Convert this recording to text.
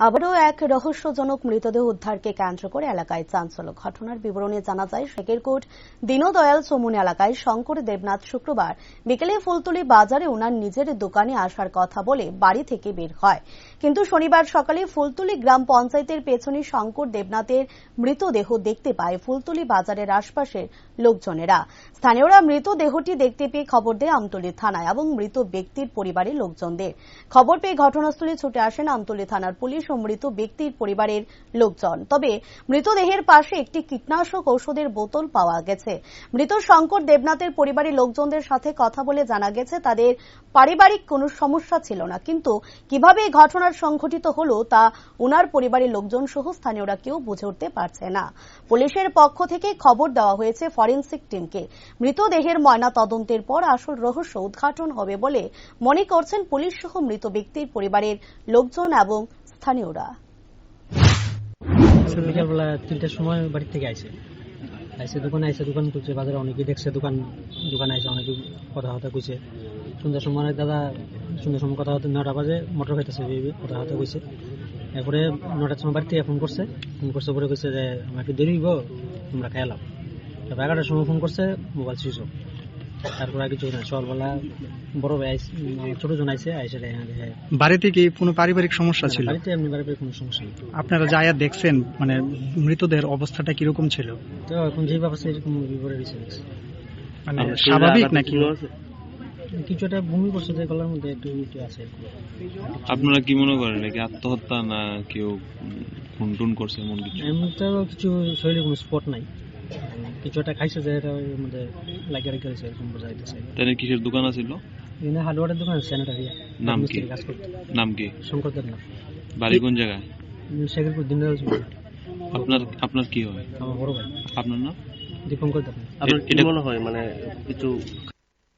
আবারও এক রহস্যজনক মৃতদেহ উদ্ধারকে কেন্দ্র করে এলাকায় চাঞ্চল্য। ঘটনার বিবরণে জানা যায়, শেখেরকোট দীনদয়াল চমুন এলাকায় শঙ্কর দেবনাথ শুক্রবার বিকেলে ফুলতলি বাজারে ওনার নিজের দোকানে আসার কথা বলে বাড়ি থেকে বের হয়, কিন্তু শনিবার সকালে ফুলতলি গ্রাম পঞ্চায়েতের পেছনে শঙ্কর দেবনাথের মৃতদেহ দেখতে পায় ফুলতলি বাজারের আশপাশের লোকজনেরা। স্থানীয়রা মৃতদেহটি দেখতে পেয়ে খবর দেয় আমতলী থানায় এবং মৃত ব্যক্তির পরিবারের লোকজনদের। খবর পেয়ে ঘটনাস্থলে ছুটে আসেন আমতলী থানার পুলিশ ও মৃত ব্যক্তির পরিবারের লোকজন। তবে মৃতদেহের পাশে একটি কীটনাশক ঔষধের বোতল পাওয়া গেছে। মৃত শঙ্কর দেবনাথের পরিবারের লোকজনদের সাথে কথা বলে জানা গেছে তাদের পারিবারিক কোনো সমস্যা ছিল না, কিন্তু কিভাবে এই ঘটনার সংঘটিত হলো তা ওনার পরিবারের লোকজন সহ স্থানীয়রা কেউ বুঝে উঠতে পারছে না। পুলিশের পক্ষ থেকে খবর দেওয়া হয়েছে ফরেনসিক টিমকে। মৃতদেহের ময়না তদন্তের পর আসল রহস্য উদ্ঘাটন হবে বলে মনে করছেন পুলিশ সহ মৃত ব্যক্তির পরিবারের লোকজন এবং স্থানীয়রা। বিকালবেলা 3টার সময় বাড়ি থেকে আইসে দোকানে দোকান খুলছে, বাজারে অনেকে দেখছে দোকানে আইসে, অনেকে কথাবার্তা কইছে। সন্ধ্যার সময় দাদা কথাবার্তা 9টা বাজে মোটর খাইতেছে, কথাবার্তা কইছে। এরপরে 9টার সময় বাড়ি থেকে ফোন করছে পরে কইছে যে আমাকে দেরি হইব, তোমরা খাইলাম। তারপর 11টার সময় ফোন করছে, মোবাইল সুইচ অফ। তারপর আর কিছু না, সকালবেলা বড় ভাই আমার ছোট জন আইসে বাড়িতে কি কোনো পারিবারিক সমস্যা ছিল? বাড়িতে এমনি পারিবারিক কোনো সমস্যা নেই। আপনারা যা দেখছেন, মানে মৃতদেহের অবস্থাটা কিরকম ছিল? তো এখন যে ব্যবস্থা এরকম বিপরে দিচ্ছে, মানে স্বাভাবিক নাকি কিছু একটা বমি করছে, যে গলার মধ্যে একটু আছে। আপনারা কি মনে করেন নাকি আত্মহত্যা না কেউ খুন টুন করছে? এমন কিছু এমন তো কিছু শরীরে কোনো স্পট নাই, কিছু একটা খাইছে যে এটা মধ্যে লাগিয়ে রেখেছে, এরকম বোঝা যাইতেছে। তাহলে কিসের দোকান আছিল? এখানে হার্ডওয়ারের দোকান, স্যানিটারি। নাম কি? নাম কি? শঙ্কর দেবনাথ। বাড়ি কোন জায়গায়? শেখেরকোট দীনদয়াল চমুন। আপনার কি হয়? আমার বড় ভাই। আপনার নাম? দীপঙ্কর দেবনাথ। আপনার কি মনে হয় মানে কিছু